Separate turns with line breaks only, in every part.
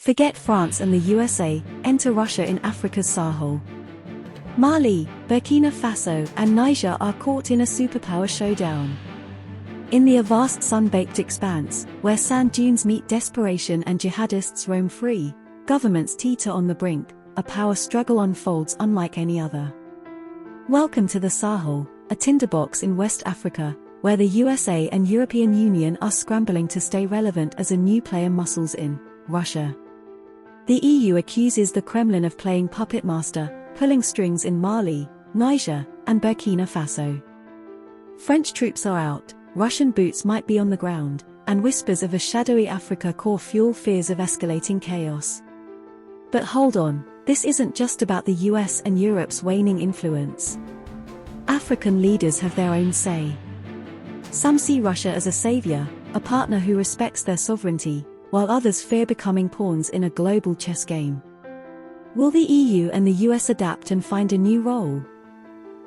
Forget France and the USA, enter Russia in Africa's Sahel. Mali, Burkina Faso, and Niger are caught in a superpower showdown. In the vast sun-baked expanse, where sand dunes meet desperation and jihadists roam free, governments teeter on the brink, a power struggle unfolds unlike any other. Welcome to the Sahel, a tinderbox in West Africa, where the USA and European Union are scrambling to stay relevant as a new player muscles in Russia. The EU accuses the Kremlin of playing puppet master, pulling strings in Mali, Niger, and Burkina Faso. French troops are out, Russian boots might be on the ground, and whispers of a shadowy Africa core fuel fears of escalating chaos. But hold on, this isn't just about the US and Europe's waning influence. African leaders have their own say. Some see Russia as a savior, a partner who respects their sovereignty, while others fear becoming pawns in a global chess game. Will the EU and the US adapt and find a new role?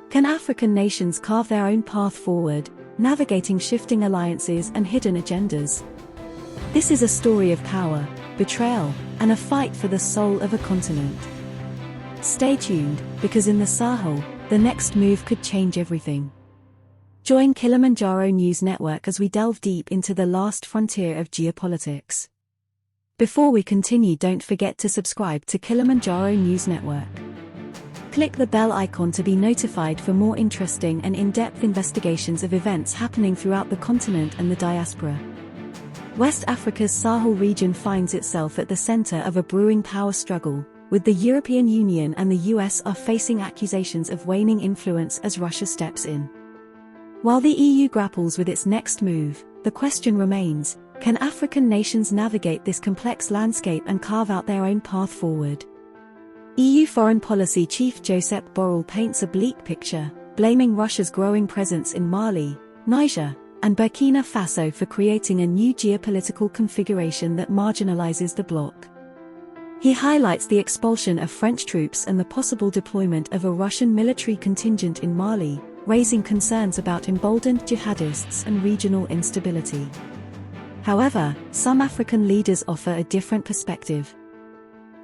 Can African nations carve their own path forward, navigating shifting alliances and hidden agendas? This is a story of power, betrayal, and a fight for the soul of a continent. Stay tuned, because in the Sahel, the next move could change everything. Join Kilimanjaro News Network as we delve deep into the last frontier of geopolitics. Before we continue, don't forget to subscribe to Kilimanjaro News Network. Click the bell icon to be notified for more interesting and in-depth investigations of events happening throughout the continent and the diaspora. West Africa's Sahel region finds itself at the center of a brewing power struggle, with the European Union and the US are facing accusations of waning influence as Russia steps in. While the EU grapples with its next move, the question remains, can African nations navigate this complex landscape and carve out their own path forward? EU Foreign Policy Chief Josep Borrell paints a bleak picture, blaming Russia's growing presence in Mali, Niger, and Burkina Faso for creating a new geopolitical configuration that marginalizes the bloc. He highlights the expulsion of French troops and the possible deployment of a Russian military contingent in Mali, raising concerns about emboldened jihadists and regional instability. However, some African leaders offer a different perspective.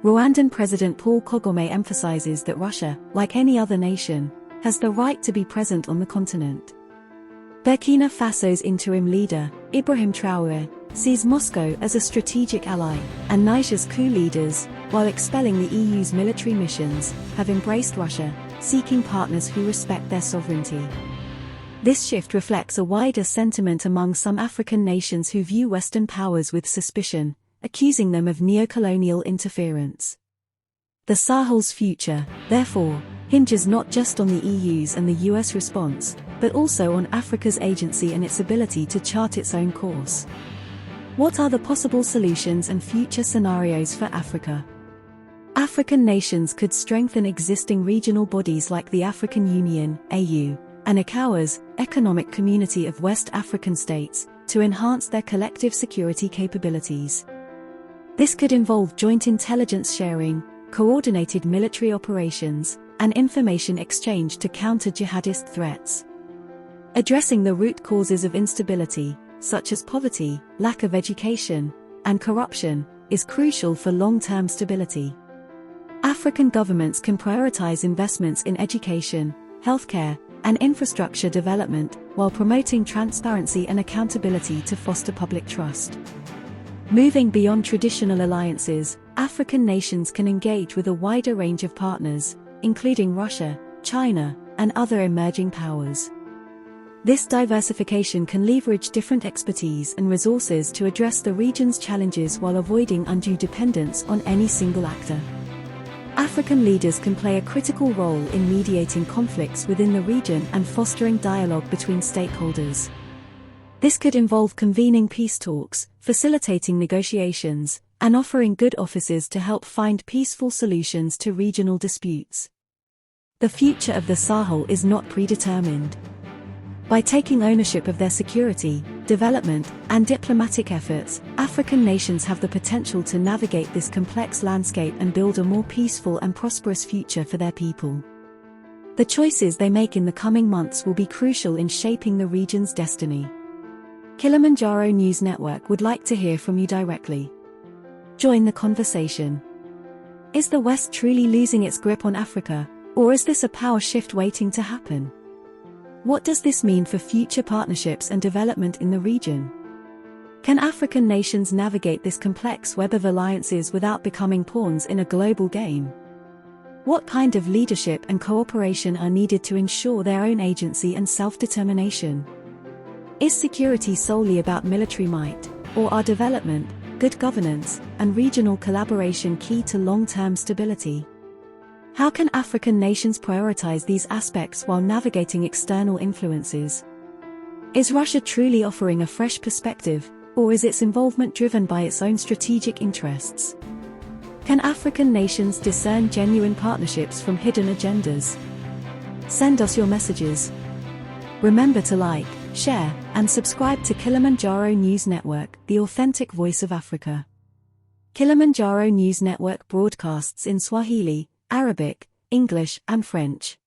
Rwandan President Paul Kagame emphasizes that Russia, like any other nation, has the right to be present on the continent. Burkina Faso's interim leader, Ibrahim Traoré, sees Moscow as a strategic ally, and Niger's coup leaders, while expelling the EU's military missions, have embraced Russia, seeking partners who respect their sovereignty. This shift reflects a wider sentiment among some African nations who view Western powers with suspicion, accusing them of neocolonial interference. The Sahel's future, therefore, hinges not just on the EU's and the US response, but also on Africa's agency and its ability to chart its own course. What are the possible solutions and future scenarios for Africa? African nations could strengthen existing regional bodies like the African Union, AU, and ECOWAS, Economic Community of West African States, to enhance their collective security capabilities. This could involve joint intelligence sharing, coordinated military operations, and information exchange to counter jihadist threats. Addressing the root causes of instability, such as poverty, lack of education, and corruption, is crucial for long-term stability. African governments can prioritize investments in education, healthcare, and infrastructure development, while promoting transparency and accountability to foster public trust. Moving beyond traditional alliances, African nations can engage with a wider range of partners, including Russia, China, and other emerging powers. This diversification can leverage different expertise and resources to address the region's challenges while avoiding undue dependence on any single actor. African leaders can play a critical role in mediating conflicts within the region and fostering dialogue between stakeholders. This could involve convening peace talks, facilitating negotiations, and offering good offices to help find peaceful solutions to regional disputes. The future of the Sahel is not predetermined. By taking ownership of their security, development, and diplomatic efforts, African nations have the potential to navigate this complex landscape and build a more peaceful and prosperous future for their people. The choices they make in the coming months will be crucial in shaping the region's destiny. Kilimanjaro News Network would like to hear from you directly. Join the conversation. Is the West truly losing its grip on Africa, or is this a power shift waiting to happen? What does this mean for future partnerships and development in the region? Can African nations navigate this complex web of alliances without becoming pawns in a global game? What kind of leadership and cooperation are needed to ensure their own agency and self-determination? Is security solely about military might, or are development, good governance, and regional collaboration key to long-term stability? How can African nations prioritize these aspects while navigating external influences? Is Russia truly offering a fresh perspective, or is its involvement driven by its own strategic interests? Can African nations discern genuine partnerships from hidden agendas? Send us your messages. Remember to like, share, and subscribe to Kilimanjaro News Network, the authentic voice of Africa. Kilimanjaro News Network broadcasts in Swahili, Arabic, English, and French.